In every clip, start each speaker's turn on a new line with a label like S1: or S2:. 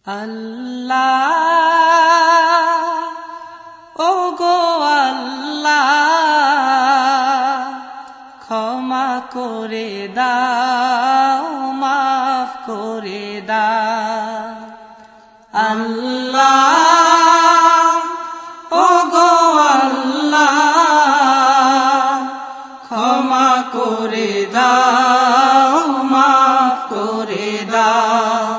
S1: আল্লাহ ওগো আল্লাহ ক্ষমা করে দাও মাফ করে দাও আল্লাহ ওগো আল্লাহ ক্ষমা করে দাও মাফ করে দাও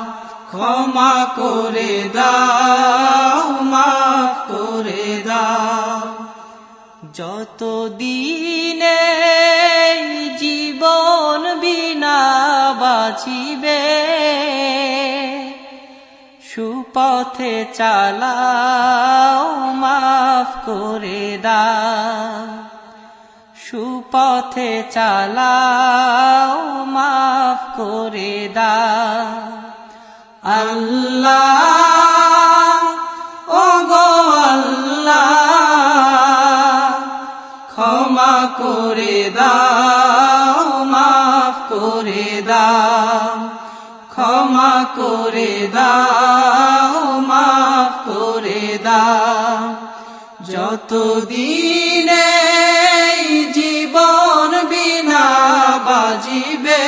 S1: ক্ষমা করে দাও মাফ করে দাও যত দিনে জীবন বিনা বাঁচিবে সুপথে চালাও মাফ করে দাও সুপথে চালাও মাফ করে দাও আল্লাহ ওগো আল্লাহ ক্ষমা করে দাও মাফ করে দাও ক্ষমা করে দাও মাফ করে দাও যত দিনে জীবন বিনা বাজিবে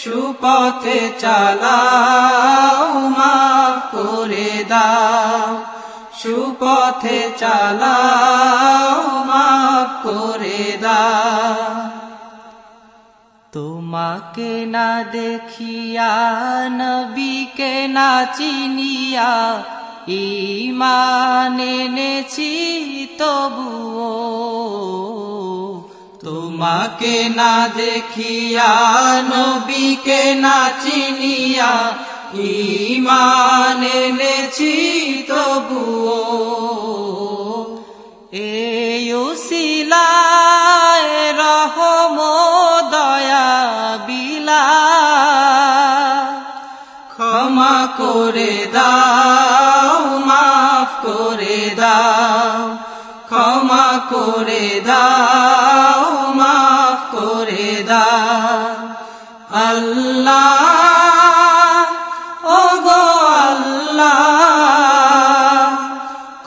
S1: সুপথে চালাও মাফ করে দাও সুপথে চালাও মাফ করে দাও তোমাকে না দেখিয়া নবীকে না চিনিয়া ঈমান এনেছি তবুও তোমাকে না দেখিয়া নবীকে না চিনিয়া ঈমান এনেছি তবুও এই উসিলায় রহম দয়া বিলা ক্ষমা করে দাও মাফ করে দাও ক্ষমা করে দাও মাফ করে দাও আল্লাহ ওগো আল্লাহ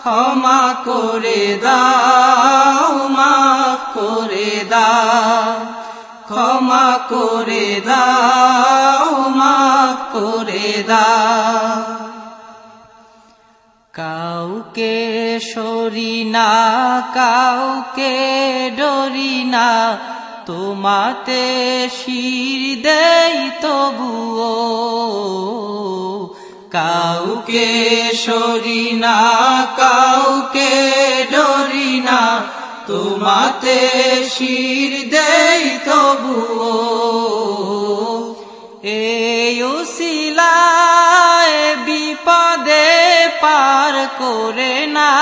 S1: ক্ষমা করে দাও মাফ করে দাও ক্ষমা করে দাও মাফ করে দাও কাউকে সরি না কাউকে ডরি না তোমাতে শির দেই তবুও কাউকে সরি না কাউকে ডরি না তোমাতে শির দেই তবুও এই উসিলায় বিপদে পার করে না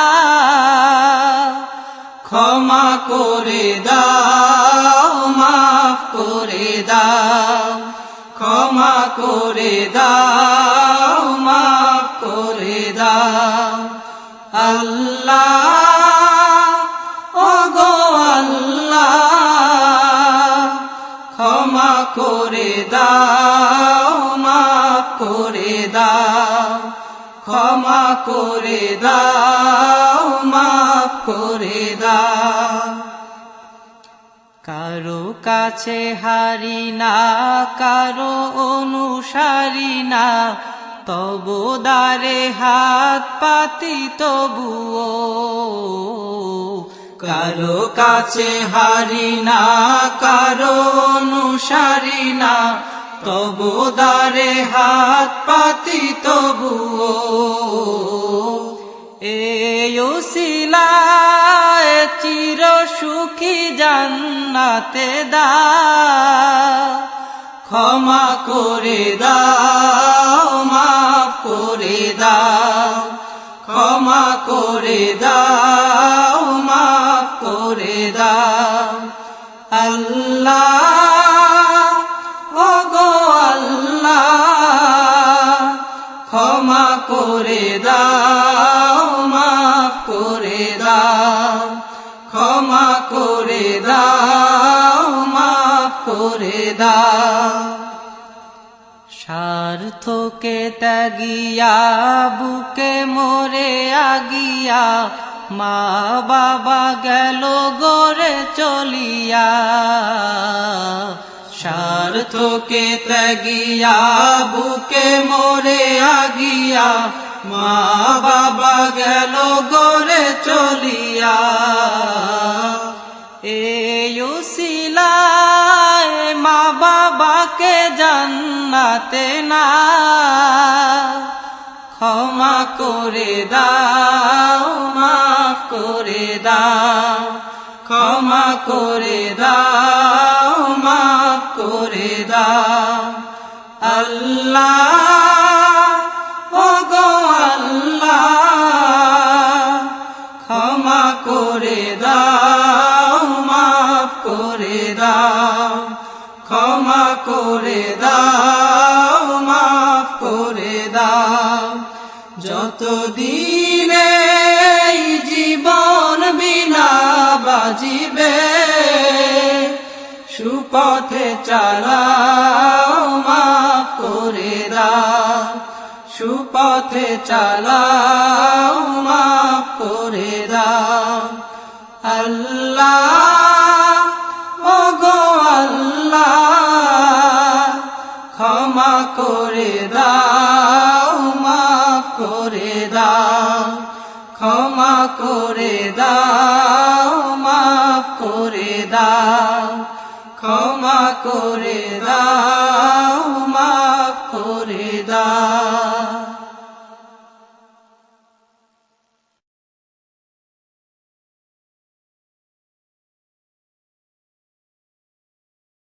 S1: ক্ষমা করে দাও মাফ করে দাও ক্ষমা করে দাও মাফ করে দাও আল্লাহ ওগো আল্লাহ ক্ষমা করে দাও মাফ করে দাও ক্ষমা করে দাও মাফ করে দাও কারো কাছে হারি না কারো অনুসারী না তবু দ্বারে হাত পাতি তবুও কারো কাছে হারি না কারো অনুসারী না তবু দ্বারে হাত পাতি তবুও এই উসিলায় চির সুখী জান্নাতে দাও ক্ষমা করে দাও মাফ করে দাও ক্ষমা করে দাও মাফ করে দাও আল্লাহ ওগো আল্লাহ ক্ষমা করে দাও মাফ করে দাও ক্ষমা করে দাও মাফ করে দাও স্বার্থকে ত্যাগিয়া বুকে মোরে আগিয়া মা বাবা গেল গড়ে চলিয়া। স্বার্থকে ত্যাগিয়া বুকে মোরে আগিয়া মা বাবা গেল গড়ে চলিয়া। এই উসিলায় মা বাবাকে জান্নাতে না ক্ষমা করে দাও, মাফ করে দাও, ক্ষমা করে দাও, মাফ করে দাও। আল্লাহ ওগো আল্লাহ ক্ষমা করে দাও, মাফ করে দাও, ক্ষমা করে দাও, মাফ করে দাও। যতদিনে এই জীবন বিনা বাজিবে সুপথে চালাও, মাফ করে দাও, সুপথে চালাও, মাফ করে দাও। আল্লাহ ওগো আল্লাহ ক্ষমা করে দাও, মাফ করে দাও, ক্ষমা করে দাও, মাফ করে দাও, ক্ষমা করে দাও।